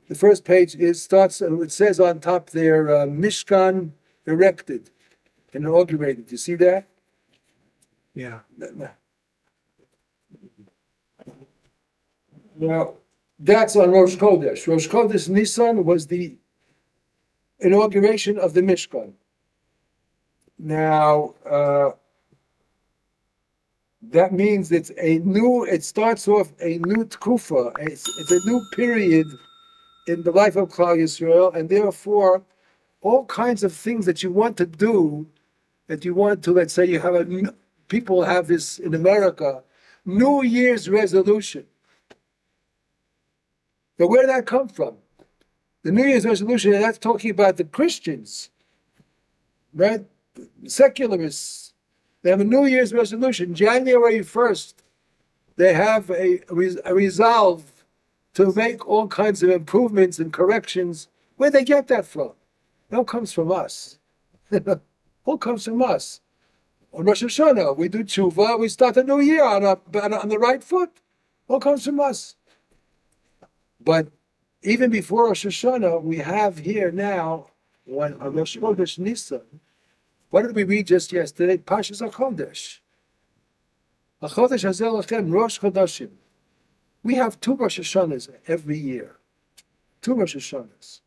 The first page starts. It says on top there, Mishkan erected and inaugurated. You see that? Yeah. Now, that's on Rosh Chodesh. Rosh Chodesh Nisan was the inauguration of the Mishkan. Now, that means it starts off a new tkufa. It's a new period in the life of Klal Yisrael, and therefore, all kinds of things that you want to do, let's say people have this in America, New Year's resolution. But where did that come from? The New Year's resolution, that's talking about the Christians, right? Secularists. They have a New Year's resolution. January 1st, they have a resolve to make all kinds of improvements and corrections. Where do they get that from? It all comes from us. All comes from us. On Rosh Hashanah, we do tshuva, we start a new year on the right foot. All comes from us. But even before Rosh Hashanah, we have here now, on Rosh Chodesh Nisan, what did we read just yesterday? Pashas HaChodesh. HaChodesh Hazel Lachem, Rosh Chodashim. We have 2 Rosh Hashanahs every year. 2 Rosh Hashanahs.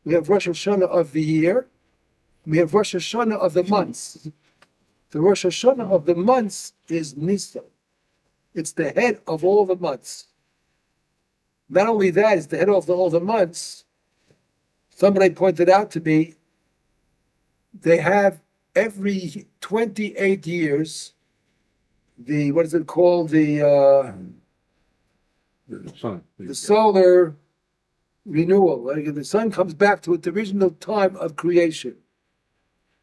We have Rosh Hashanah of the year. We have Rosh Hashanah of the months. The Rosh Hashanah of the months is Nisan. It's the head of all the months. Not only that, it's the head of all the months. Somebody pointed out to me, they have every 28 years, what is it called? The solar renewal. Like the sun comes back to its original time of creation.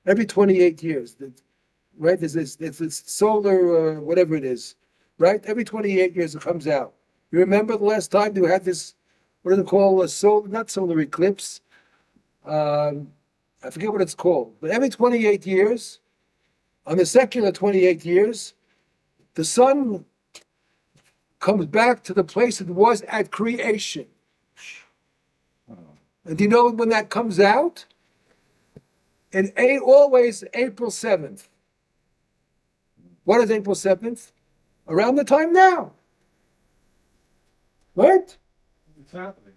Every 28 years, right? It's solar, whatever it is, right? Every 28 years it comes out. You remember the last time you had this, what do they call not solar eclipse? I forget what it's called. But every 28 years, on the secular 28 years, the sun comes back to the place it was at creation. And do you know when that comes out? Always April 7th. What is April 7th? Around the time now. Right? It's happening.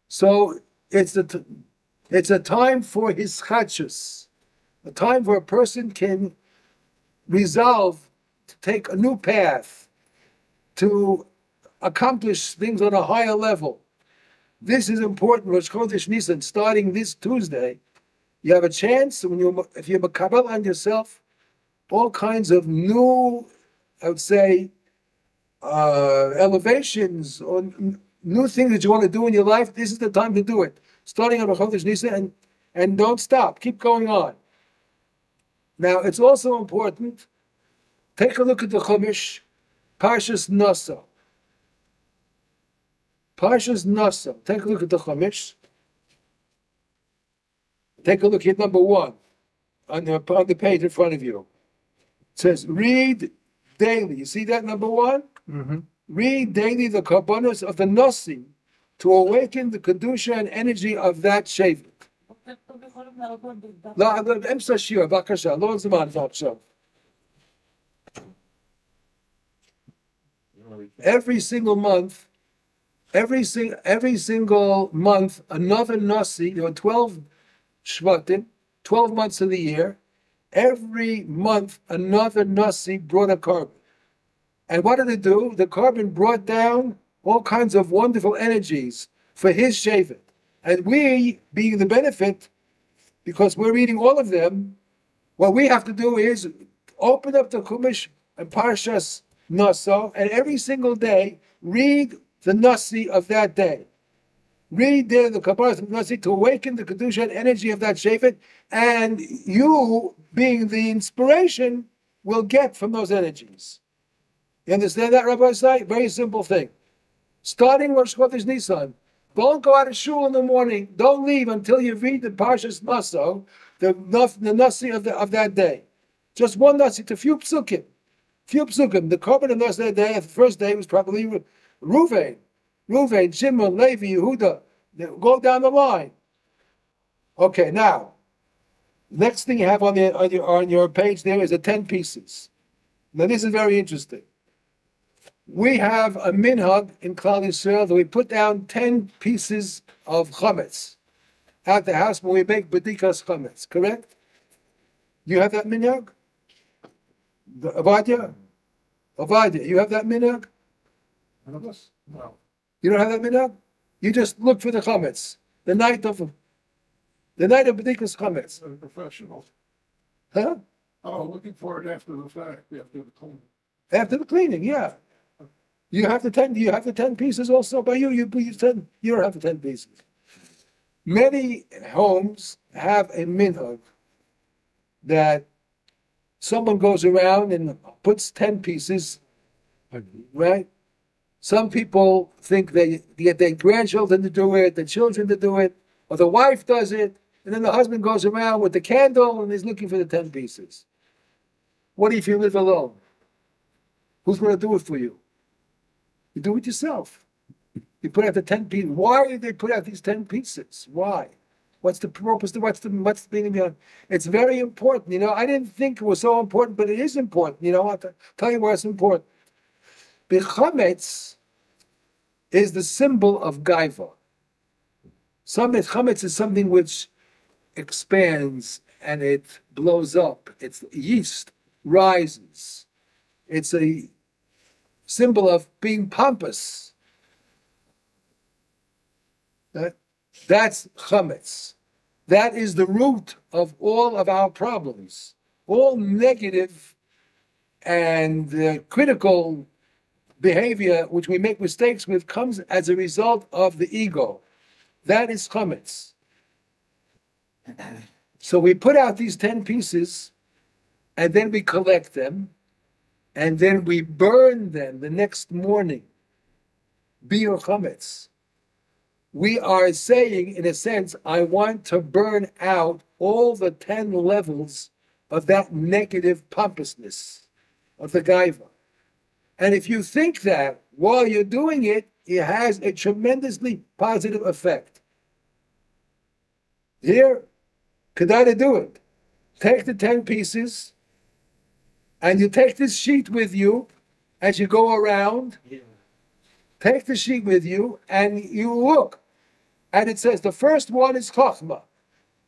So it's a time for his chachus, a time where a person can resolve to take a new path, to accomplish things on a higher level. This is important. Rosh Chodesh Nisan, starting this Tuesday, you have a chance if you makabel on yourself all kinds of new, I would say, elevations or new things that you want to do in your life. This is the time to do it. Starting on Rosh Chodesh Nisan and don't stop. Keep going on. Now, it's also important, take a look at the Chumash, Parshas Nasa. Parshas Nasa. Take a look at the Chumash. Take a look at number 1 on the page in front of you. It says, read daily. You see that, number 1? Mm-hmm. Read daily the karbanos of the Nasi to awaken the kedusha and energy of that shevet. Every single month, another Nasi. There are 12 Shvatim, 12 months of the year. Every month, another Nasi brought a carbon. And what did it do? The carbon brought down all kinds of wonderful energies for his shevet. And we, being the benefit, because we're reading all of them, what we have to do is open up the Chumash and Parshas Nasa, and every single day, read the Nasi of that day. Read there the Kabbalah of the Nasi to awaken the Kedusha and energy of that shevet, and you, being the inspiration, will get from those energies. You understand that, Rabbi Say? Very simple thing. Starting Rosh Chodesh Nisan, don't go out of shul in the morning. Don't leave until you read the Parshas Nasa, the Nasi of that day. Just one Nasi to few psukim. The carbon of Nasi that day, the first day was probably Ruvain. Reuven, Shimon, Levi, Yehuda. Go down the line. Okay, now, next thing you have on your page there is the 10 pieces. Now this is very interesting. We have a minhag in Klal Yisrael that we put down 10 pieces of chametz at the house when we make bedikas chametz, correct? You have that minhag? Avadia, you have that minhag? No. You don't have that minhag? You just look for the chametz the night of bedikas chametz. Professional. Huh? Oh, looking for it after the fact, after the cleaning. After the cleaning, yeah. You have the 10 pieces also by you. You don't have the 10 pieces. Many homes have a minhag that someone goes around and puts 10 pieces, right? Some people think they get their grandchildren to do it, the children to do it, or the wife does it, and then the husband goes around with the candle and he's looking for the 10 pieces. What if you live alone? Who's going to do it for you? You do it yourself. You put out the 10 pieces. Why did they put out these 10 pieces? Why? What's the purpose? What's the meaning behind it? It's very important. I didn't think it was so important, but it is important. I'll tell you why it's important. The chametz is the symbol of gaiva. Chametz is something which expands and it blows up. It's yeast rises. It's a symbol of being pompous. That's chametz. That is the root of all of our problems. All negative and critical behavior, which we make mistakes with, comes as a result of the ego. That is chametz. So we put out these 10 pieces, and then we collect them, and then we burn them the next morning. Biur chametz. We are saying, in a sense, I want to burn out all the 10 levels of that negative pompousness of the gaiva. And if you think that while you're doing it, it has a tremendously positive effect. Here, Kedai do it. Take the 10 pieces, and you take this sheet with you as you go around. Yeah. Take the sheet with you, and you look. And it says, the first one is Chochmah.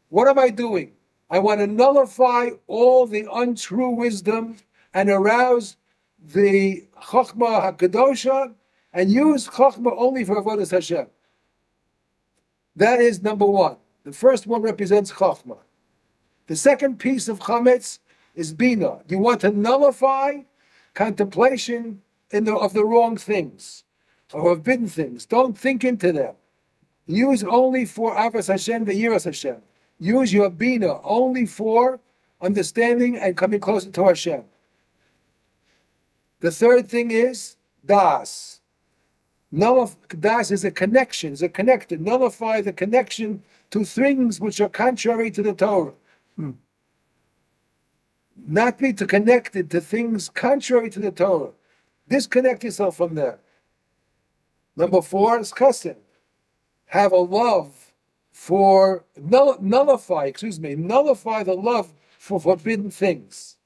What am I doing? I want to nullify all the untrue wisdom and arouse the Chochmah HaKadosha and use Chochmah only for Avodas Hashem. That is number one. The first one represents Chochmah. The second piece of Chametz is Bina. You want to nullify contemplation of the wrong things, or forbidden things. Don't think into them. Use only for Avos Hashem, the Yiras Hashem. Use your Bina only for understanding and coming closer to Hashem. The third thing is Das. Das is a connection, is a connector. Nullify the connection to things which are contrary to the Torah. Not be connected to things contrary to the Torah. Disconnect yourself from that. Number 4 is chesed. Have a love for, nullify the love for forbidden things.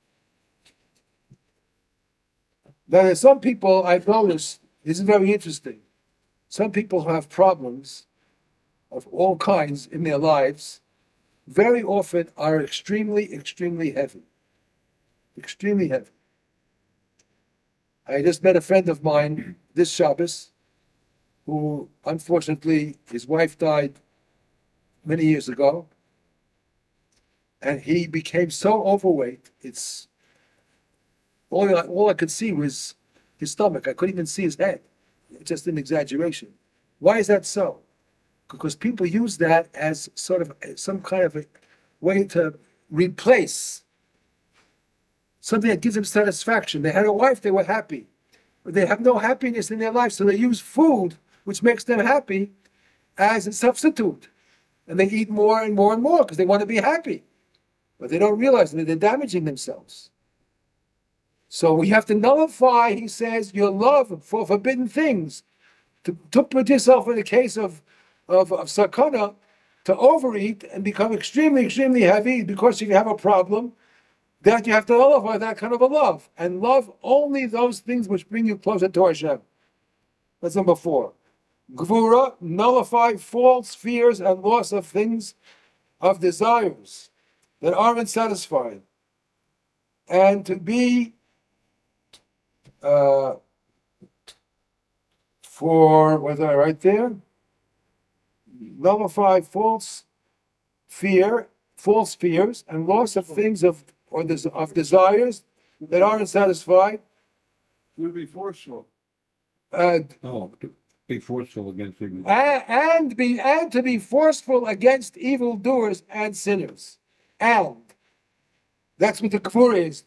Now, there's some people I've noticed, this is very interesting. Some people who have problems of all kinds in their lives very often are extremely, extremely heavy. Extremely heavy. I just met a friend of mine this Shabbos who, unfortunately, his wife died many years ago, and he became so overweight, it's all I could see was his stomach. I couldn't even see his head. It's just an exaggeration. Why is that so? Because people use that as sort of some kind of a way to replace something that gives them satisfaction. They had a wife, they were happy. But they have no happiness in their life, so they use food, which makes them happy, as a substitute. And they eat more and more and more because they want to be happy. But they don't realize that they're damaging themselves. So we have to nullify, he says, your love for forbidden things. to put yourself in a case of sakana, to overeat and become extremely, extremely heavy because you have a problem, that you have to nullify that kind of a love. And love only those things which bring you closer to Hashem. That's number 4. Gvura, nullify false fears and loss of things, of desires that aren't satisfied. And to be what did I write there? Nullify false fears and loss of things of desires that aren't satisfied. To be forceful. Be forceful against evil. And to be forceful against evildoers and sinners. And that's what the kfur is.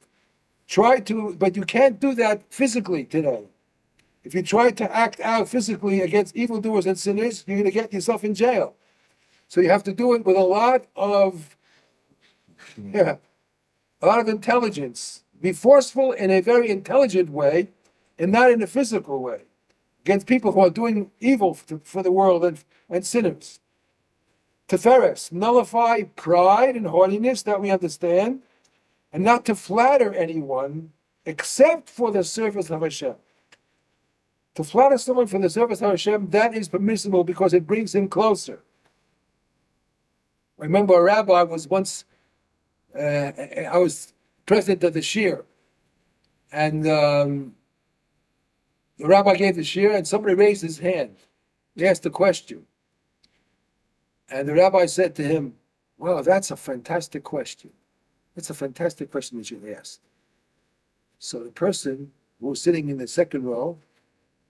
But you can't do that physically today. If you try to act out physically against evildoers and sinners, you're going to get yourself in jail. So you have to do it with a lot of intelligence. Be forceful in a very intelligent way, and not in a physical way, against people who are doing evil for the world and sinners. Teferes, nullify pride and haughtiness, that we understand, and not to flatter anyone except for the service of Hashem. To flatter someone for the service of Hashem, that is permissible because it brings him closer. I remember a rabbi was once, I was president of the shir, and the rabbi gave the shir, and somebody raised his hand. He asked a question. And the rabbi said to him, "Well, that's a fantastic question. That's a fantastic question that you asked." So the person who was sitting in the second row,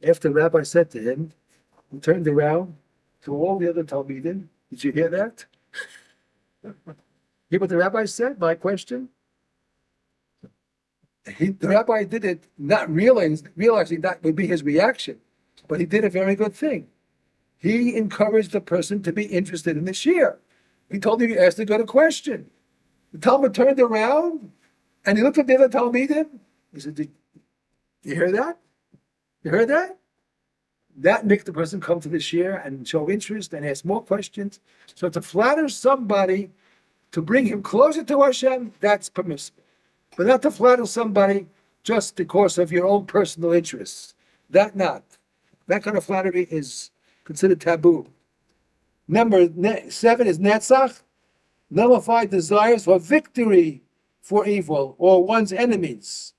after the rabbi said to him, he turned around to all the other Talmidim. "Did you hear that? Hear what the rabbi said? My question?" The rabbi did it not realizing that would be his reaction, but he did a very good thing. He encouraged the person to be interested in the shir. He told him he asked a good question. The Talmud turned around and he looked at the other Talmidim. He said, "Did you hear that? You heard that?" That makes the person come to the shir and show interest and ask more questions. So to flatter somebody to bring him closer to Hashem, that's permissible. But not to flatter somebody just because of your own personal interests. That kind of flattery is considered taboo. Number 7 is netzach, nullify desires for victory for evil or one's enemies.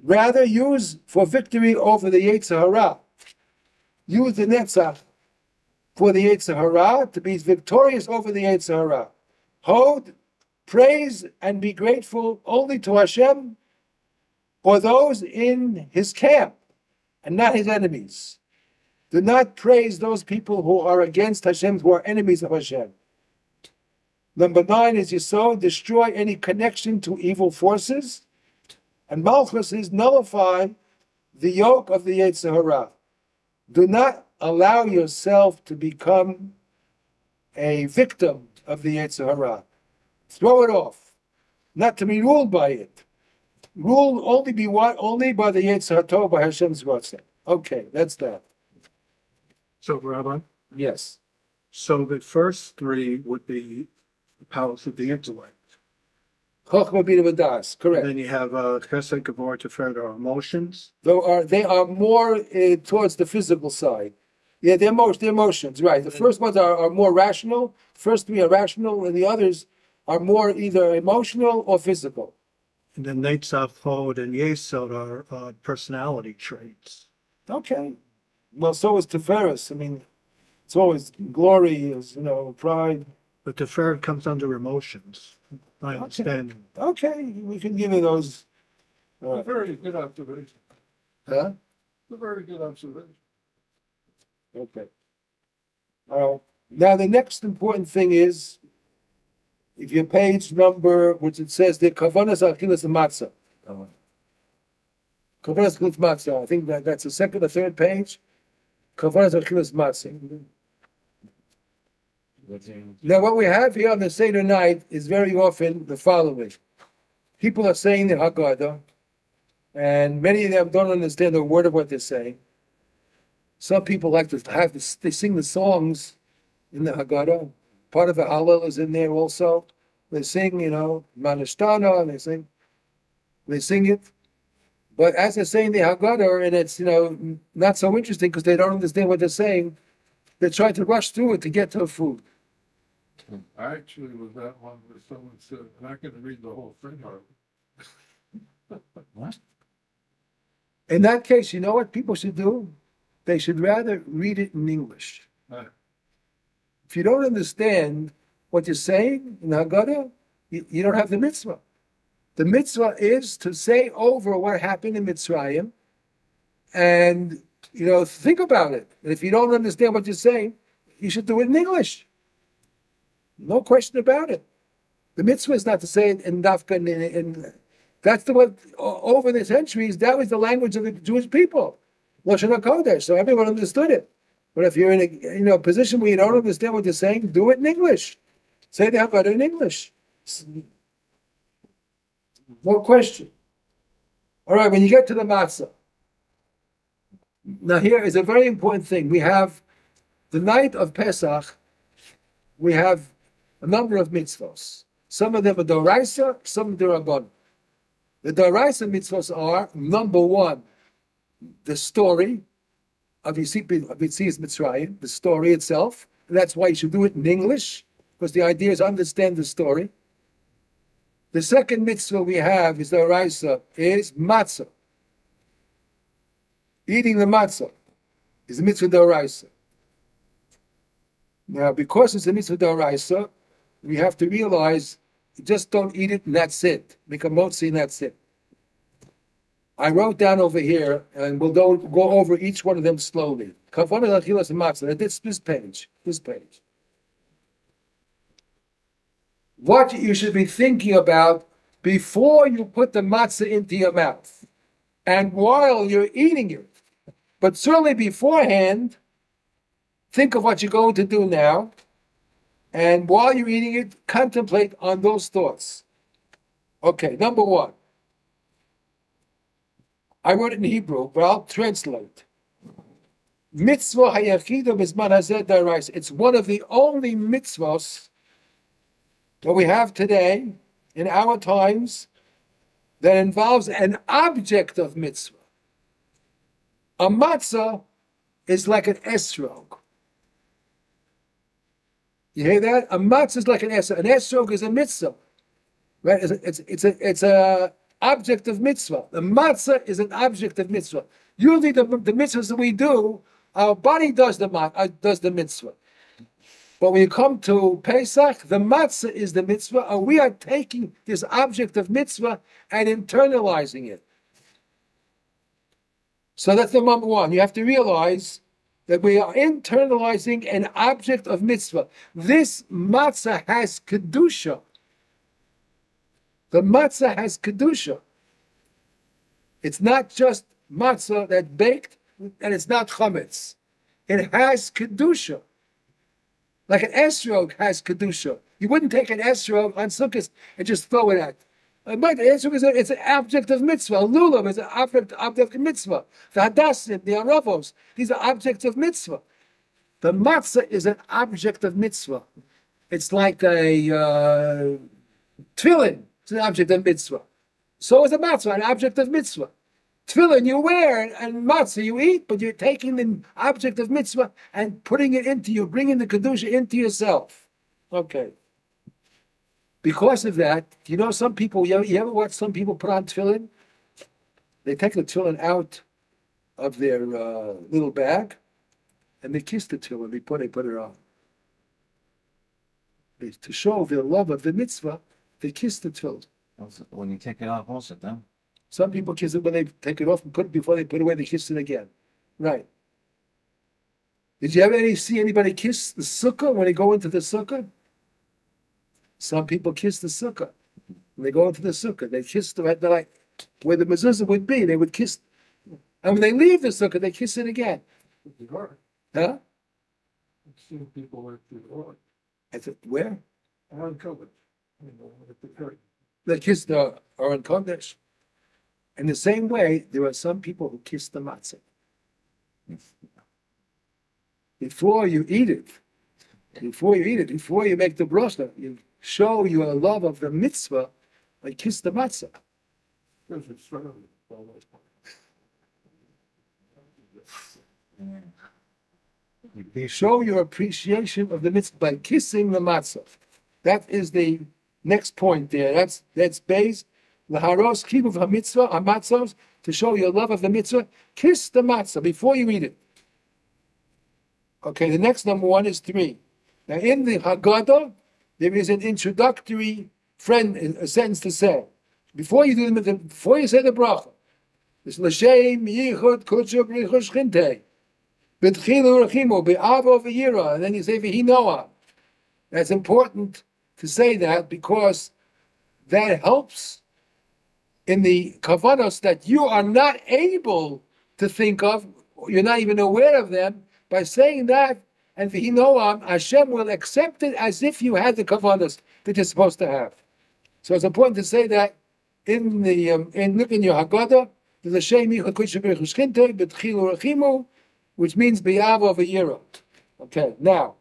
Rather use for victory over the Yetzer Hara. Use the netzach for the Yetzer Hara to be victorious over the Yetzer Hara. Hold, praise, and be grateful only to Hashem or those in his camp and not his enemies. Do not praise those people who are against Hashem, who are enemies of Hashem. Number 9 is Yisod, destroy any connection to evil forces. And Malchus is nullify the yoke of the Yetzer Hara. Do not allow yourself to become a victim of the Yetzer Hara. Throw it off. Not to be ruled by it. Ruled only by the Yetzer Tov, by Hashem's Ratzon. Okay, that's that. So, Rabbi? Yes. So the first 3 would be the powers of the intellect. Chochmah Bina V'das, correct. And then you have Chesed, Gevurah, Tiferet, or emotions. They are more towards the physical side. Yeah, they're emotions, right. The first ones are more rational. First 3 are rational, and the others are more either emotional or physical. And then Netzach, Hod, and Yesod are personality traits. Okay. Well, so is Tiferes. I mean, it's always glory, is pride. But Tiferet comes under emotions. I understand. Okay, we can give you those. A very good observation. Huh? A very good observation. Okay. Now the next important thing is, if your page number, which it says the Kavanas Achilas Matzah. Kavanas Achilas Matzah. I think that's the second or third page. Kavanas Achilas Matzah. Now, what we have here on the Seder night is very often the following. People are saying the Haggadah, and many of them don't understand a word of what they're saying. Some people like to have this, they sing the songs in the Haggadah. Part of the Hallel is in there also. They sing, Manishtana, and they sing it. But as they're saying the Haggadah, and it's, not so interesting because they don't understand what they're saying, they're trying to rush through it to get to the food. I actually was that one where someone said, I'm not going to read the whole thing, are we? What? In that case, you know what people should do? They should rather read it in English. Right. If you don't understand what you're saying in the Haggadah, you don't have the mitzvah. The mitzvah is to say over what happened in Mitzrayim and, think about it. And if you don't understand what you're saying, you should do it in English. No question about it. The mitzvah is not to say it in Dafka, and that's the way, over the centuries, that was the language of the Jewish people. Lashon HaKodesh, so everyone understood it. But if you're in a position where you don't understand what you're saying, do it in English. Say the Haggadah in English. No question. All right, when you get to the matzah. Now here is a very important thing. We have the night of Pesach, we have a number of mitzvahs. Some of them are Doraisa, some of them are Rabban. The Doraisa mitzvahs are, number one, the story of Yetzias Mitzrayim, the story itself. And that's why you should do it in English, because the idea is understand the story. The second mitzvah we have is the Doraisa, is matzah. Eating the matzah is the mitzvah Doraisa. Now, because it's a mitzvah Doraisa, we have to realize you just don't eat it and that's it. Make a motzi and that's it. I wrote down over here, and we'll go over each one of them slowly. Kavanah achilas matzah. This page. What you should be thinking about before you put the matzah into your mouth, and while you're eating it, but certainly beforehand. Think of what you're going to do now, and while you're eating it, contemplate on those thoughts. Okay, number one. I wrote it in Hebrew, but I'll translate. Mitzvah hayachida b'zman hazeh daraisa. It's one of the only mitzvahs that we have today, in our times, that involves an object of mitzvah. A matzah is like an esrog. You hear that? A matzah is like an esrog. An esrog is a mitzvah, right? It's a object of mitzvah. The matzah is an object of mitzvah. Usually, the mitzvahs that we do, our body does the mitzvah. But when you come to Pesach, the matzah is the mitzvah, and we are taking this object of mitzvah and internalizing it. So that's the number one. You have to realize that we are internalizing an object of mitzvah. This matzah has kedusha. The matzah has kedusha. It's not just matzah that's baked, and it's not chametz. It has kedusha. Like an esrog has kedusha. You wouldn't take an esrog on Sukkot and just throw it at. But the esrog it's an object of mitzvah. A lulav is an object of mitzvah. The hadassim, the aravos, these are objects of mitzvah. The matzah is an object of mitzvah. It's like a tefillin. It's an object of mitzvah. So is a matzah, an object of mitzvah. Tefillin you wear, and matzah you eat, but you're taking the object of mitzvah and putting it into you, bringing the kedusha into yourself. Okay. Because of that, some people, you ever watch some people put on tefillin? They take the tefillin out of their little bag, and they kiss the tefillin before they put it on. To show their love of the mitzvah, they kiss the tefillin. When you take it off, also, then. Some people kiss it when they take it off and put it before they put it away. They kiss it again. Right. Did you ever see anybody kiss the sukkah when they go into the sukkah? Some people kiss the sukkah. When they go into the sukkah, they kiss the right, like where the mezuzah would be. They would kiss, and when they leave the sukkah, they kiss it again. Huh? I've seen people with the door. Where? Uncovered. At the curtain. They kiss the Aron Kodesh. In the same way, there are some people who kiss the matzah. before you eat it, before you make the bracha, you show your love of the mitzvah by kiss the matzah. You show your appreciation of the mitzvah by kissing the matzah. That is the next point there. That's based laharos kibuv hamitzvah hamatzos, to show your love of the mitzvah. Kiss the matzah before you eat it. Okay, the next number 1 is 3. Now in the Haggadah, there is an introductory a sentence to say before you do before you say the bracha. It's l'shem yichud kudsha b'richush chintei b'tchilu rechimu b'avo v'yira, and then you say v'hinoah. That's important to say that because that helps in the kavanos that you are not able to think of, you're not even aware of them. By saying that, and v'hinoah, Hashem will accept it as if you had the kavanos that you're supposed to have. So it's important to say that in the in your Haggadah, there's a shem yichud kudsha b'richush chintei b'tchilu rechimu, which means b'avo v'yira. Okay, now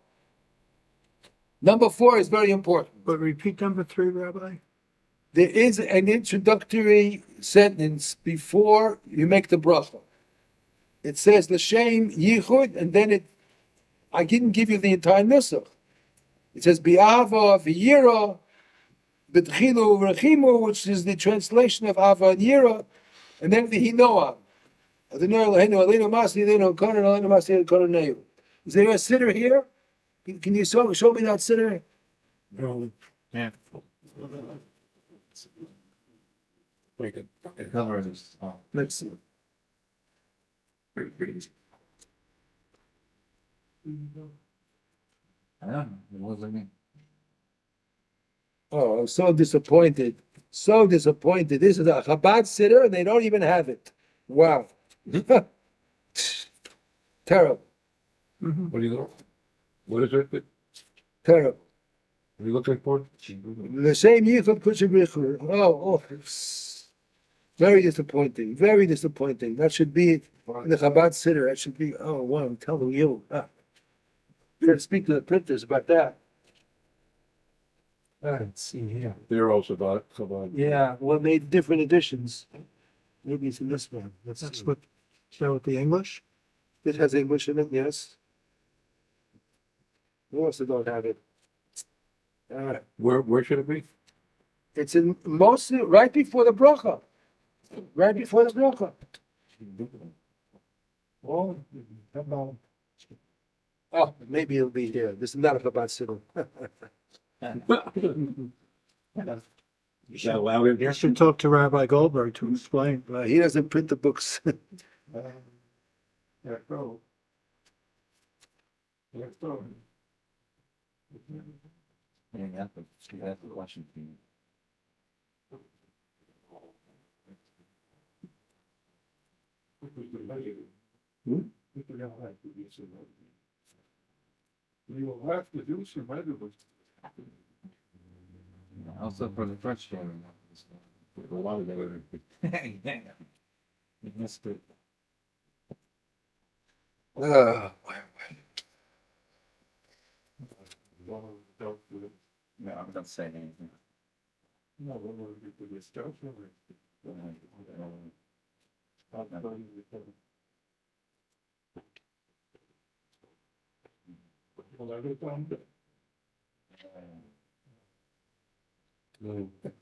number 4 is very important. But repeat number 3, Rabbi. There is an introductory sentence before you make the bracha. It says l'shem yichud, and then I didn't give you the entire nusach. It says b'avo v'yira b'tchilu rechimu, which is the translation of ava and yira, and then v'hinoah. Is there a sitter here? Can you show me that sitter? Yeah. The cover is, Let's see. I don't know, it wasn't me. Oh, I'm so disappointed. So disappointed. This is a Chabad sitter, and they don't even have it. Wow. Terrible. What do you look? What is it? Terrible. What are you looking for? The same yichud kudsha b'richush. Oh, very disappointing. Very disappointing. That should be in the Chabad sitter. That should be. Oh, wow! I'm telling you. You got to speak to the printers about that. Let's see here. They're also Chabad. Yeah, well, made different editions. Maybe it's in this one. That's what, is that with the English? It has English in it, yes. We also don't have it. All right. Where should it be? It's in mostly right before the bracha. Right before the bracha. Oh, maybe it'll be here. This is not a Chabad sitter. You should allow him You should talk to Rabbi Goldberg to explain. He doesn't print the books. Yeah, go. Yeah, go. Yeah, that's the question for you. You will have to do some editing. Also for the French one. A lot of editing. Yeah. You missed it. No, I'm not saying anything. No, what will we do this stuff?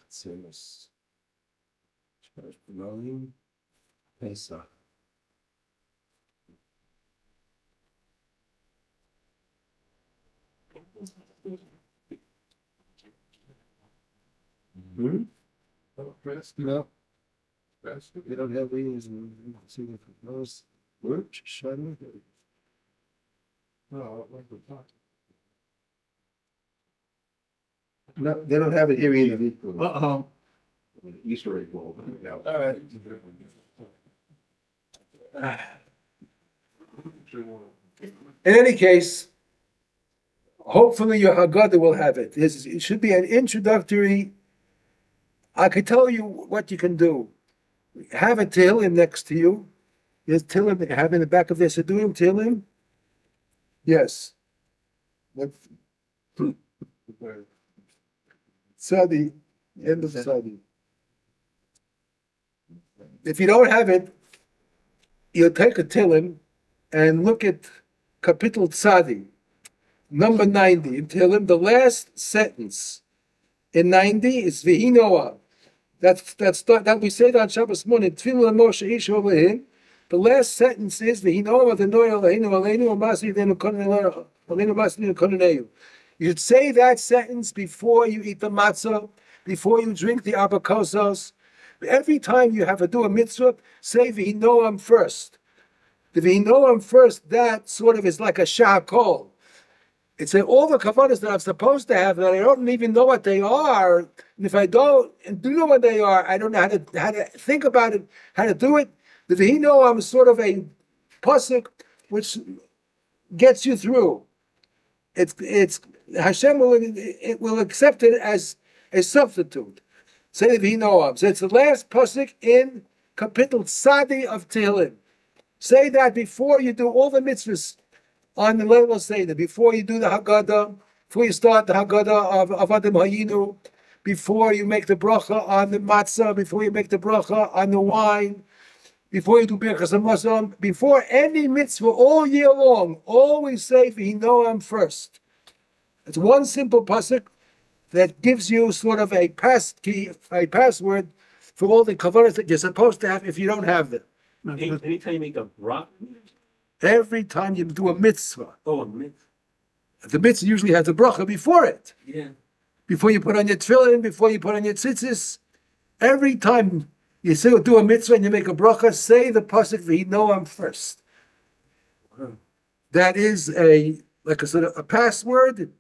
Serious. Promoting Pesach. No, we don't have these. Those words, shutting. No, like the top. No, they don't have it here either. Uh-oh. Easter egg roll. Yeah. All right. In any case, hopefully your Haggadah will have it. It should be an introductory. I could tell you what you can do. Have a Tehillim next to you. There's Tehillim, have in the back of their Siddurim Tehillim. Yes. But Tzadi, end of Tzadi. If you don't have it, you'll take a Tillim and look at Kapitel Tzadi, number 90. In Tillim, the last sentence in 90 is V'hinoah. That we say that on Shabbos morning. Tefillah Moshe Ish Olehim. The last sentence is V'hinoah V'noi Eloheinu Aleinu Amasi Yidenu Koneinu Aleinu Amasi Yidenu Koneinu. You should say that sentence before you eat the matzah, before you drink the abakosos. Every time you have to do a mitzvah, say V'hinoam first. The V'hinoam first, that sort of is like a sha'akol. It's all the kavanas that I'm supposed to have that I don't even know what they are. And if I don't and do know what they are, I don't know how to think about it, how to do it. The V'hinoam is sort of a pasuk which gets you through. It's Hashem will accept it as a substitute. Say the V'hinoam. So it's the last pasuk in Kapitel Tzadi of Tehillim. Say that before you do all the mitzvahs on the level of Seder, before you do the Haggadah, before you start the Haggadah of Adam Hayinu, before you make the bracha on the matzah, before you make the bracha on the wine, before you do Birchas HaMazon, before any mitzvah all year long, always say V'hinoam first. It's one simple pasuk that gives you sort of a password for all the kavanas that you're supposed to have if you don't have them. Anytime you make a bracha? Every time you do a mitzvah. Oh, a mitzvah. The mitzvah usually has a bracha before it. Yeah. Before you put on your tefillin, before you put on your tzitzis. Every time you say do a mitzvah and you make a bracha, say the pasuk V'hinoam first. That is like a sort of a password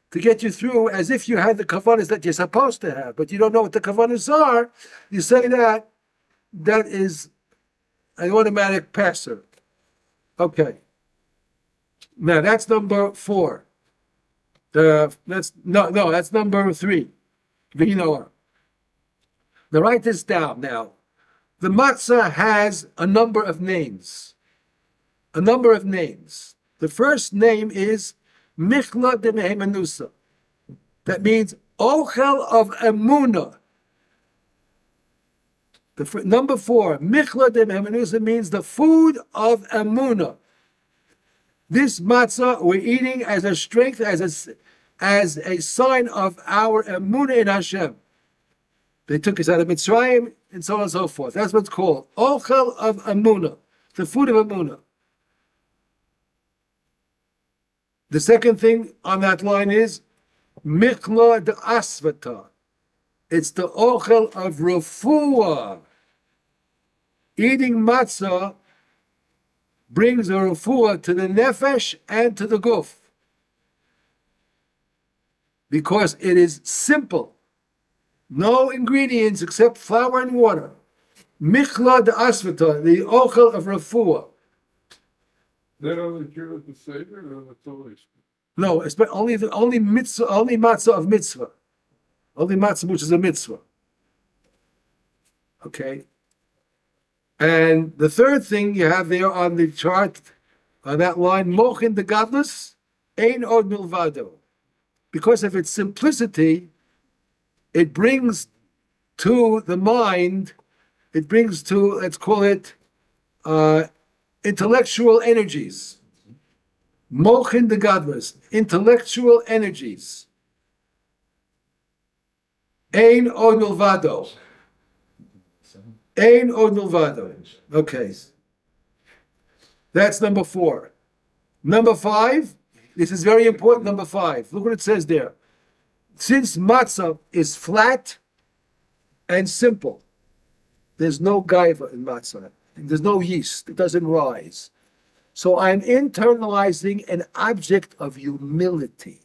to get you through as if you had the kavanas that you're supposed to have, but you don't know what the kavanas are. You say that. That is an automatic passer. Okay. Now that's number 4. That's number 3. V'hinoam. Now write this down now. The matzah has a number of names. A number of names. The first name is Michla de Mehemenusa. That means Ochel of Emunah. Number 4, Michla de Mehemenusa means the food of Emunah. This matzah we're eating as a strength, as a sign of our Emunah in Hashem. They took us out of Mitzrayim and so on and so forth. That's what's called Ochel of Emunah, the food of Emunah. The second thing on that line is Michla de Asvata. It's the Ochel of Refuah. Eating matzah brings a Refuah to the Nefesh and to the Guf. Because it is simple. No ingredients except flour and water. Michla de Asvata, the Ochel of Refuah. That only true with the Seder, or that's always? No, it's only matzah of mitzvah. Only matzah which is a mitzvah. Okay. And the third thing you have there on the chart, on that line, Mochin de Gadlus, Ein Od Milvado. Because of its simplicity, it brings to the mind, it brings to, let's call it, intellectual energies. Mochin de Gadlus, intellectual energies. Ein Od Milvado. Ein Od Milvado. Okay. That's number 4. Number 5, this is very important, number 5. Look what it says there. Since matzah is flat and simple, there's no gaiva in matzah. There's no yeast. It doesn't rise. So I'm internalizing an object of humility.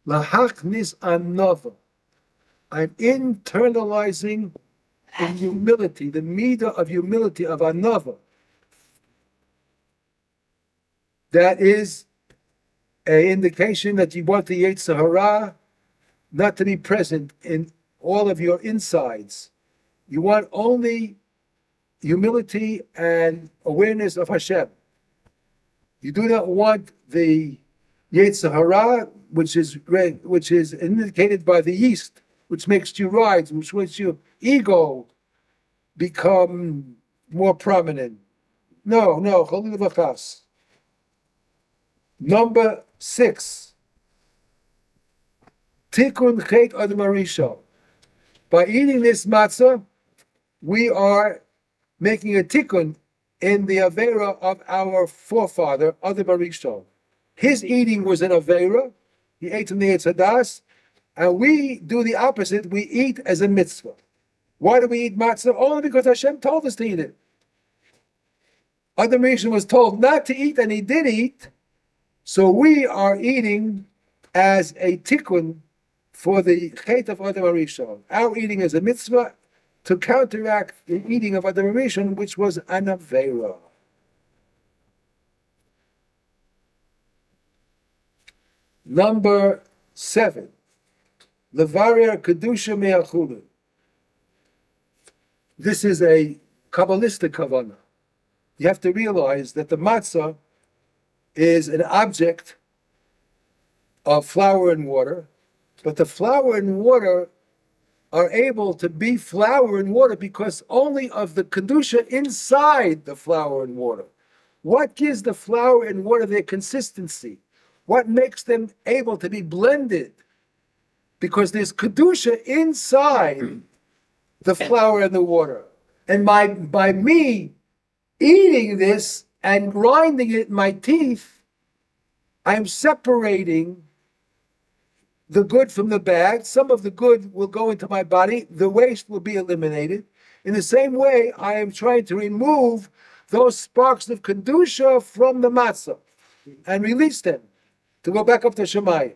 Lahachnis anova. I'm internalizing in humility, the midah of humility of anova. That is an indication that you want the Yetzer Hara not to be present in all of your insides. You want only humility and awareness of Hashem. You do not want the Yetzer Hara, which is indicated by the yeast, which makes you rise, which makes your ego become more prominent. No, Chalil v'chas. Number 6. Tikkun Chet Adam Harishon. By eating this matzah, we are making a tikkun in the avera of our forefather, Adam Harishon. His eating was an avera. He ate from the Eitz Hadas, and we do the opposite. We eat as a mitzvah. Why do we eat matzah? Only because Hashem told us to eat it. Adam Harishon was told not to eat, and he did eat. So we are eating as a tikkun for the chet of Adam Harishon. Our eating is a mitzvah to counteract the eating of Adam Harishon, which was an avera. Number 7. Levarer kedusha me'achulu. This is a Kabbalistic kavanah. You have to realize that the matzah is an object of flour and water, but the flour and water are able to be flour and water because only of the kedusha inside the flour and water. What gives the flour and water their consistency? What makes them able to be blended? Because there's kedusha inside the flour and the water. And by me eating this and grinding it in my teeth, I am separating the good from the bad. Some of the good will go into my body. The waste will be eliminated. In the same way, I am trying to remove those sparks of kedusha from the matzah and release them to go back up to Shemayim.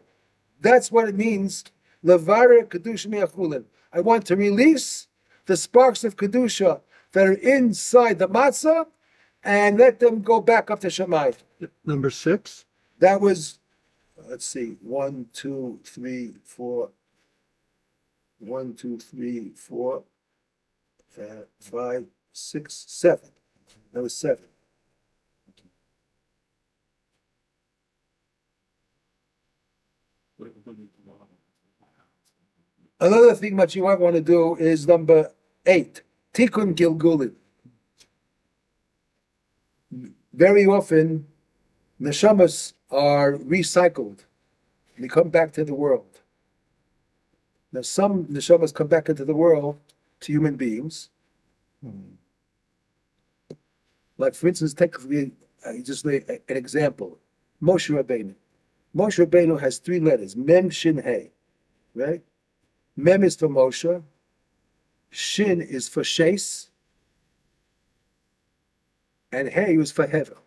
That's what it means. Levarer kedusha me'achulin. I want to release the sparks of kedusha that are inside the matzah and let them go back up to Shemayim. Number 6. That was, let's see, 1, 2, 3, 4. 1, 2, 3, 4, 5, 6, 7. That was 7. Another thing that you might want to do is number 8, Tikkun Gilgulin. Very often, neshamas are recycled. They come back to the world. Now, some neshamas come back into the world to human beings. Like, for instance, take just an example. Moshe Rabbeinu. Moshe Rabbeinu has 3 letters, Mem, Shin, Hey, right? Mem is for Moshe, Shin is for Shes, and Hey was for Hevel.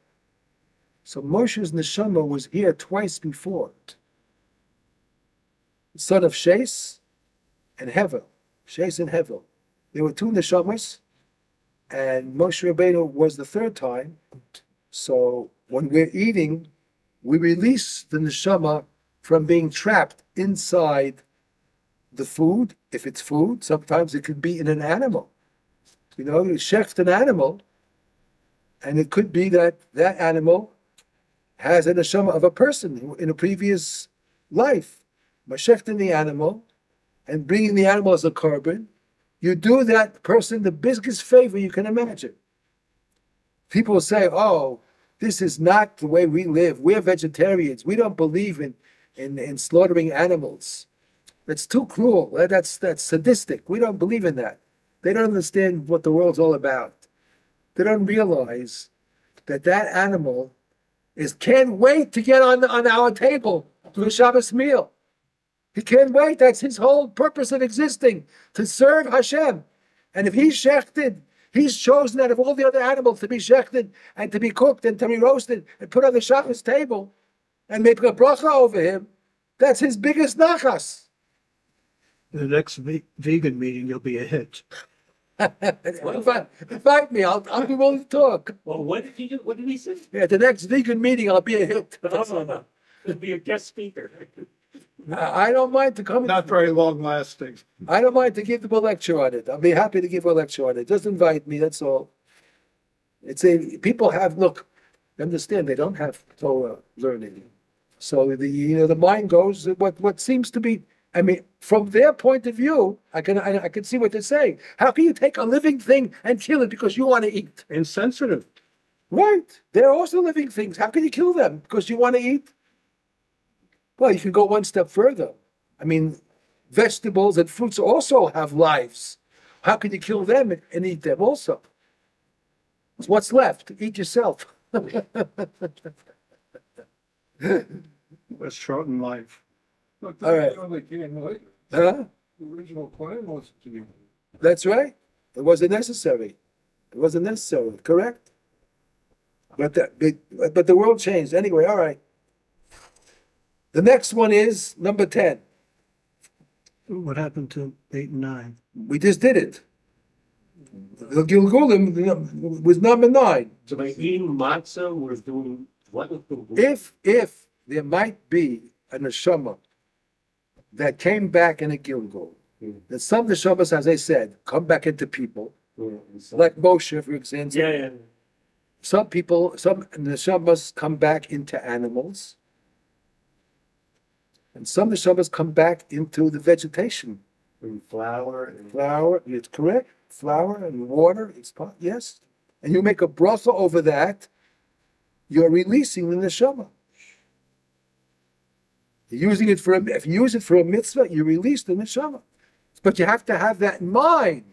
So Moshe's neshama was here twice before. Son of Shes and Hevel. Shes and Hevel. There were 2 neshamas, and Moshe Rabbeinu was the 3rd time. So when we're eating, we release the neshama from being trapped inside the food. If it's food, sometimes it could be in an animal. You know, you shecht an animal, and it could be that that animal has a neshama of a person in a previous life. Mashechting the animal and bringing the animal as a carbon, you do that person the biggest favor you can imagine. People say, oh, this is not the way we live. We're vegetarians. We don't believe in slaughtering animals. That's too cruel. That's sadistic. We don't believe in that. They don't understand what the world's all about. They don't realize that that animal can't wait to get on our table to a Shabbos meal. He can't wait. That's his whole purpose of existing, to serve Hashem. And if he's shechted, he's chosen out of all the other animals to be shechted and to be cooked and to be roasted and put on the Shabbos table and make a bracha over him. That's his biggest nachas. The next vegan meeting, you'll be a hit. Invite me. I'll be willing to talk. Well, what did he do? What did he say? Yeah, at the next vegan meeting, I'll be a hit. He'll be a guest speaker. I don't mind to come. Not very long lasting. I don't mind to give them a lecture on it. I'll be happy to give a lecture on it. Just invite me. That's all. People have, look, Understand, they don't have Torah learning. So the mind goes what seems to be. I mean, from their point of view, I can see what they're saying. How can you take a living thing and kill it because you want to eat? Insensitive. Right. They're also living things. How can you kill them because you want to eat? Well, you can go one step further. I mean, vegetables and fruits also have lives. How can you kill them and eat them also? So what's left? Eat yourself. Was short in life. Look, All right. they only came later. Huh? The original plan was to be. That's right. It wasn't necessary. It wasn't necessary. Correct. But the world changed anyway. All right. The next one is number 10. What happened to 8 and 9? We just did it. The Gilgulim was number 9. So by eating matzah, we're doing what with the If there might be a neshama that came back in a Gilgul, that some neshamas, as I said, come back into people, like Moshe, for example. yeah. Some neshamas come back into animals, and some neshamas come back into the vegetation. Flower, it's correct. Flour and water, yes. And you make a bracha over that, you're releasing the neshama. You're using it if you use it for a mitzvah, you release the neshama. But you have to have that in mind.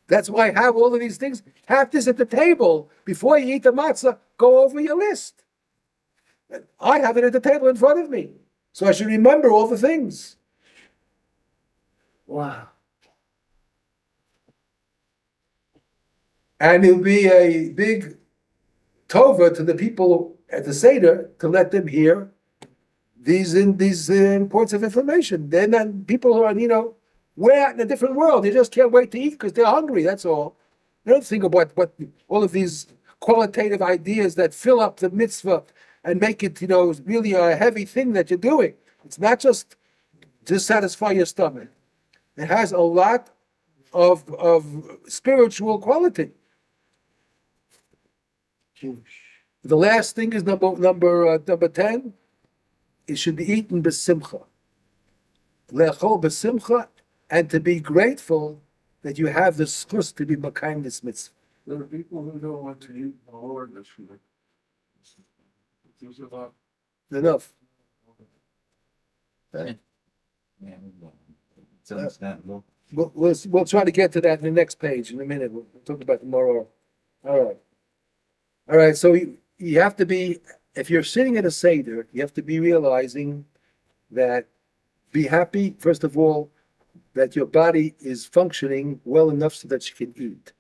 That's why I have all of these things. Have this at the table. Before you eat the matzah, go over your list. I have it at the table in front of me. So I should remember all the things. Wow. And it'll be a big tova to the people at the Seder to let them hear these points of information. They're not people who are, we're in a different world. They just can't wait to eat because they're hungry, that's all. They don't think about what all of these qualitative ideas that fill up the mitzvah and make it, really a heavy thing that you're doing. It's not just to satisfy your stomach. It has a lot of spiritual quality. The last thing is number 10. It should be eaten b'simcha. Le'achol b'simcha, and to be grateful that you have the schus to be makayim this mitzvah. There are people who don't want to eat more this week. There's a lot. Enough. Yeah, it's understandable. We'll try to get to that in the next page in a minute. We'll talk about tomorrow. All right. So you have to be, if you're sitting at a Seder, you have to be realizing that, be happy, first of all, that your body is functioning well enough so that you can eat.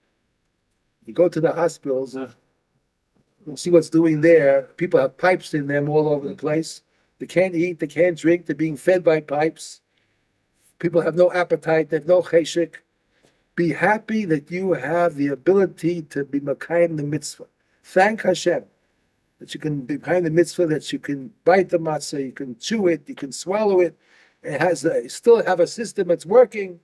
You go to the hospitals, you'll see what's doing there. People have pipes in them all over the place. They can't eat, they can't drink, they're being fed by pipes. People have no appetite, they have no cheshik. Be happy that you have the ability to be makayim the mitzvah. Thank Hashem that you can be makayim the mitzvah, that you can bite the matzah, you can chew it, you can swallow it. It still have a system that's working.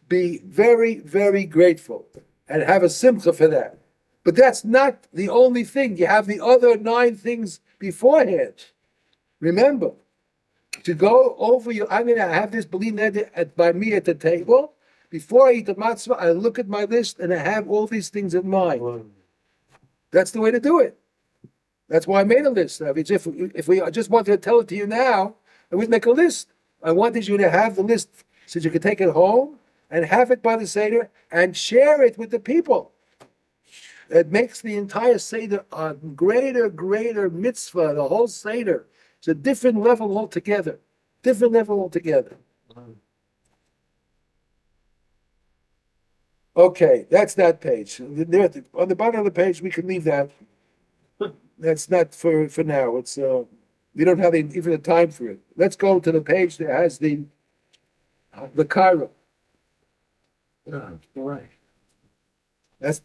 Be very, very grateful and have a simcha for that. But that's not the only thing. You have the other 9 things beforehand. Remember, to go over I'm going to have this believe by me at the table. Before I eat the matzah, I look at my list and I have all these things in mind. That's the way to do it. That's why I made a list. I mean, if we just wanted to tell it to you now, I would make a list. I wanted you to have the list so you could take it home and have it by the Seder and share it with the people. It makes the entire Seder a greater mitzvah, the whole Seder. It's a different level altogether. Okay, that's that page. There, on the bottom of the page, we can leave that. That's not for now. It's we don't have even the time for it. Let's go to the page that has the Cairo. All right. That's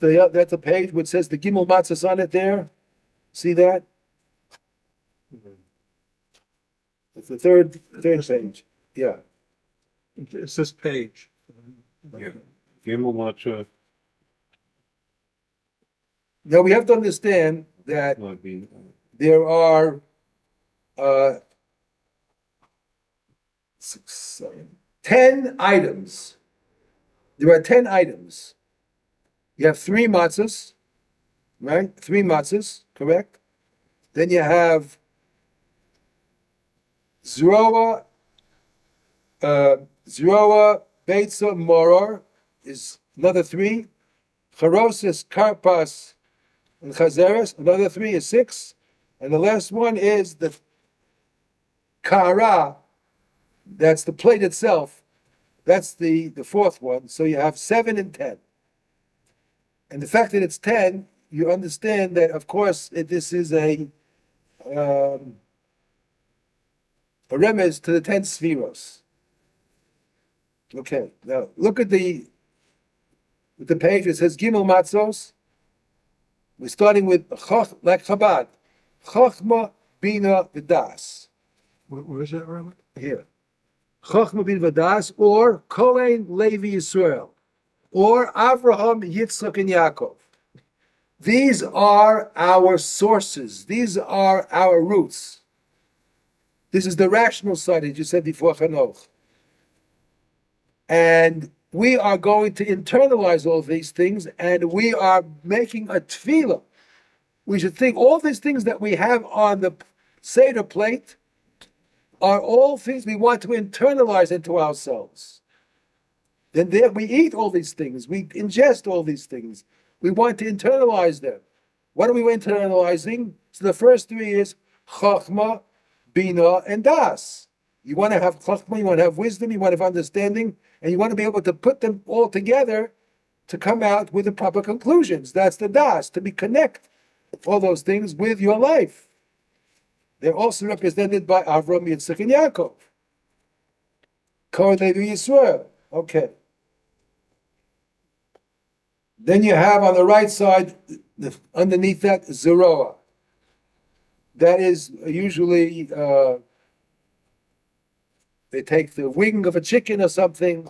a page which says the Gimel Matzahs on it there. See that? It's the third page. Yeah. It's this page. Gimel Matzah. Now we have to understand that there are 10 items. There are 10 items. You have 3 matzahs, right? 3 matzahs, correct? Then you have Zroa, Beitza, Moror is another 3. Charosis, Karpas, and Chazeres, another 3 is 6. And the last one is the Kara, that's the plate itself. That's the 4th one. So you have 7 and 10. And the fact that it's 10, you understand that, of course, this is a remez to the 10 spheros. Okay, now look at the page. It says Gimel Matzos. We're starting with like Chabad, Chochma, Bina, V'das. Where is that, Rabbi? Here, Chochma, Bina, V'das, or Kohen, Levi, Yisrael, or Avraham, Yitzchak, and Yaakov. These are our sources. These are our roots. This is the rational side, as you said before, Chanoch. And we are going to internalize all these things, and we are making a tefillah. We should think all these things that we have on the Seder plate are all things we want to internalize into ourselves. Then there we eat all these things. We ingest all these things. We want to internalize them. What are we internalizing? So the first 3 is Chachma, Bina, and Das. You want to have Chachma, you want to have wisdom, you want to have understanding, and you want to be able to put them all together to come out with the proper conclusions. That's the Das, to connect all those things with your life. They're also represented by Avram, Yitzchak, and Yaakov. Kohen, Levi, Yisrael. Okay. Then you have on the right side, underneath that, Zeroah. That is usually, they take the wing of a chicken or something,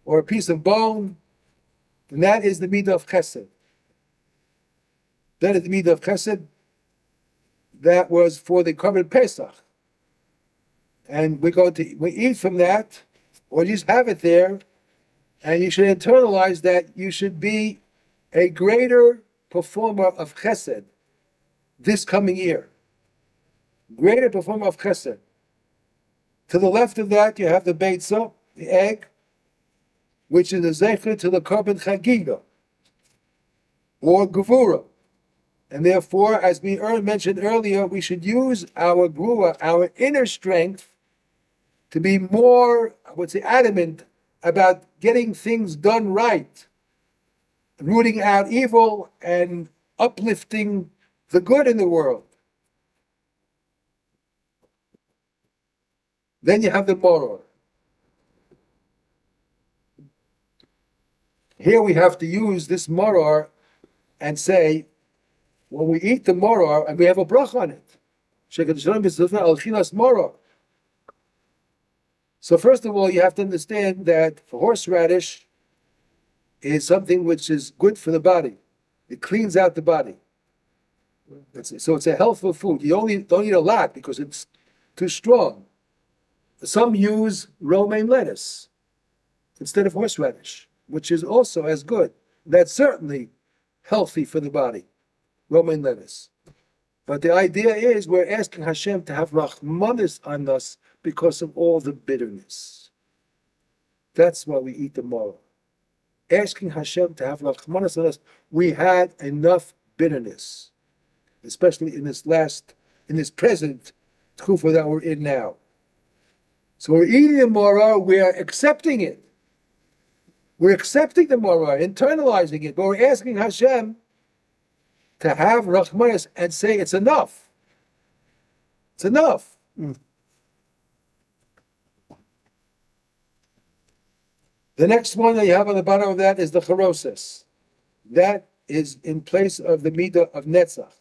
or a piece of bone, and that is the midah of chesed. That is the midah of chesed. That was for the Korban Pesach. And we eat from that, or you just have it there, and you should internalize that you should be a greater performer of chesed this coming year. Greater performer of chesed. To the left of that, you have the beitza, the egg, which is the zecher to the korban chagiga, or gevura. And therefore, as we mentioned earlier, we should use our grua, our inner strength, to be more, I would say, adamant about getting things done right, rooting out evil and uplifting the good in the world. Then you have the moror. Here we have to use this moror and say, when we eat the moror, and we have a brach on it. So first of all, you have to understand that horseradish is something which is good for the body. It cleans out the body. So it's a healthful food. You only don't eat a lot because it's too strong. Some use romaine lettuce instead of horseradish, which is also as good. That's certainly healthy for the body, romaine lettuce. But the idea is we're asking Hashem to have rachmanis on us because of all the bitterness. That's why we eat the maror. Asking Hashem to have rachmanis on us. We had enough bitterness, especially in this present tkufa that we're in now. So we're eating the maror, we're accepting it. We're accepting the maror, internalizing it, but we're asking Hashem to have rachmanis and say it's enough. It's enough. The next one that you have on the bottom of that is the charoses. That is in place of the midah of netzach.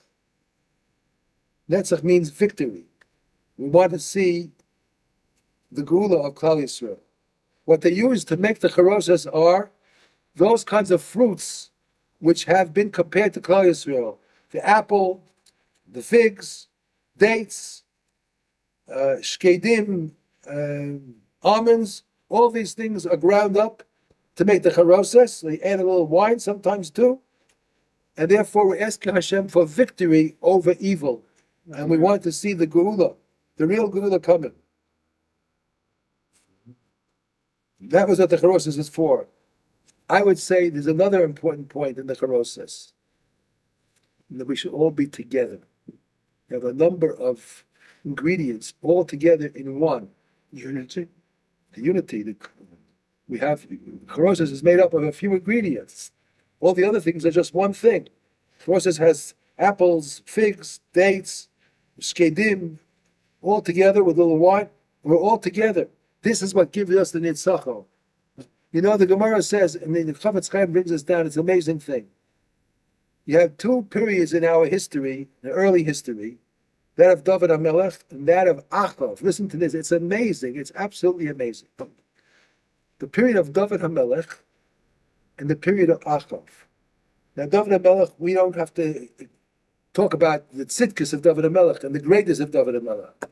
Netzach means victory. We want to see the gula of Klal Yisrael. What they use to make the charoses are those kinds of fruits which have been compared to Klal Yisrael. The apple, the figs, dates, shkedim, almonds, all these things are ground up to make the charoses. They add a little wine sometimes too. And therefore we're asking Hashem for victory over evil. And we want to see the Geula, the real Geula coming. That was what the charoses is for. I would say there's another important point in the charoses, that we should all be together. We have a number of ingredients all together in one. Unity. The unity. We have, charoses is made up of a few ingredients. All the other things are just one thing. Charoses has apples, figs, dates, shkedim, all together with a little wine. We're all together. This is what gives us the nitzachon. You know, the Gemara says, and the Chavetz Chaim brings us down, it's an amazing thing. You have two periods in our history, the early history, that of David HaMelech and that of Achav. Listen to this, it's amazing, it's absolutely amazing. The period of David HaMelech and the period of Achav. Now, David HaMelech, we don't have to talk about the tzidkus of David HaMelech and the greatness of David HaMelech.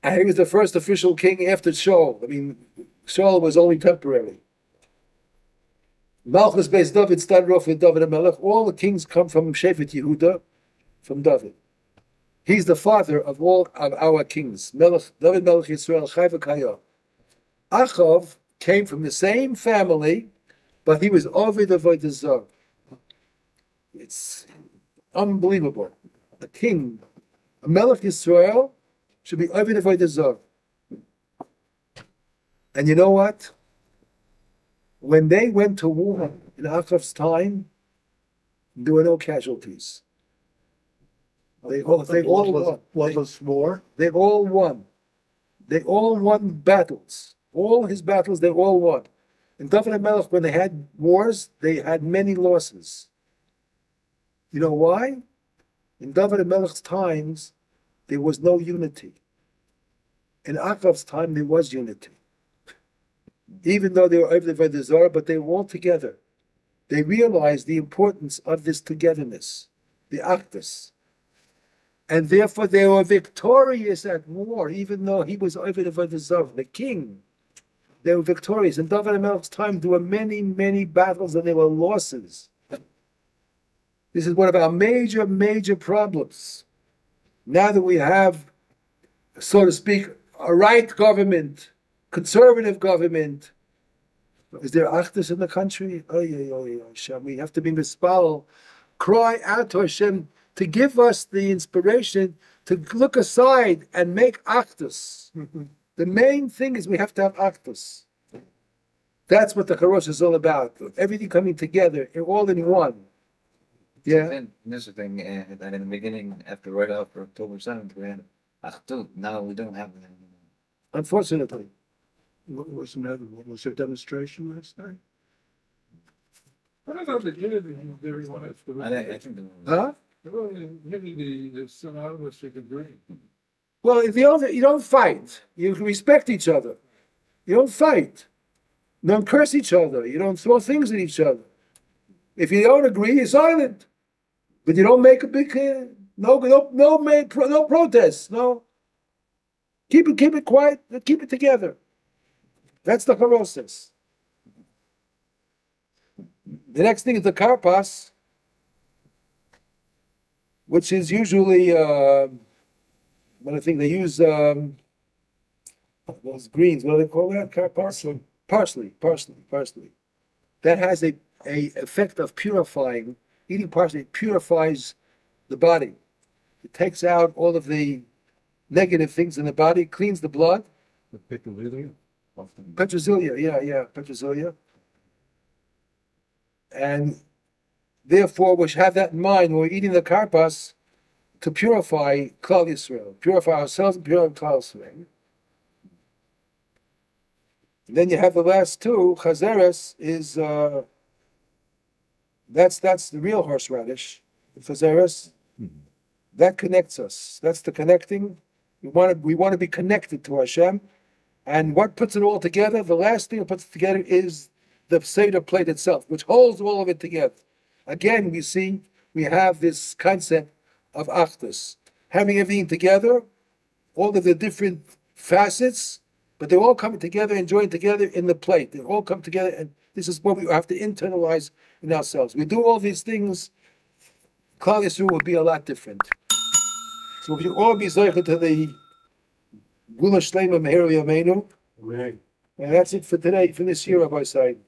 And he was the first official king after Shaul. I mean, Shaul was only temporary. Malchus based David started off with David HaMelech. All the kings come from Shevet Yehuda, from David. He's the father of all of our kings. David Melech Yisrael, Chai v'Kaya. Achav came from the same family, but he was Ovid Avodah Zarah. It's unbelievable. A king, a Melech Yisrael, should be Ovid Avodah Zarah. And you know what? When they went to war in Achav's time, there were no casualties. They all won. What was war? They all won. They all won battles. All his battles, they all won. In David HaMelech, when they had wars, they had many losses. You know why? In David HaMelech's times, there was no unity. In Achav's time, there was unity. Even though they were over the Zarah, but they were all together. They realized the importance of this togetherness, the Achdus. And therefore they were victorious at war, even though he was over the Zarah, the king. They were victorious. In David HaMelech's time, there were many, many battles and there were losses. This is one of our major, major problems. Now that we have, so to speak, a right government, conservative government, is there achdus in the country? Hashem, we have to be mispal, cry out to Hashem to give us the inspiration to look aside and make achdus. The main thing is we have to have achdus. That's what the Charosh is all about. Everything coming together, all in one. Yeah. Then this thing that in the beginning, after right after October 7th, we had Achdut. Now we don't have that anymore. Unfortunately. Was there a demonstration last night? I thought the unity everyone has to. I think Huh? Well, unity is synonymous with agreeing. Well, if you don't fight. You respect each other. You don't fight. You don't curse each other. You don't throw things at each other. If you don't agree, you're silent. But you don't make a big no protests. No. Keep it quiet. Keep it together. That's the charosis. The next thing is the karpas, which is usually what I think they use those greens. What do they call that? Parsley. Parsley. That has a effect of purifying. Eating parsley purifies the body. It takes out all of the negative things in the body, cleans the blood. Petrozilia, yeah, petrozilia. And therefore, we should have that in mind when we're eating the karpas to purify Klal Yisrael, purify ourselves and purify Klal Yisrael. And then you have the last two. Chazeres is that's the real horseradish. The chazeres that connects us. That's the connecting. We want to be connected to Hashem. And what puts it all together? The last thing that puts it together is the Seder plate itself, which holds all of it together. Again, we see we have this concept of Achdus, having everything together, all of the different facets, but they're all coming together and joined together in the plate. They all come together, and this is what we have to internalize in ourselves. We do all these things, Klal Yisrael will be a lot different. So we should all be zeicha to the Gula Shlema Meher Yameinu. Amen. And that's it for today, for this year, Rabbi Said.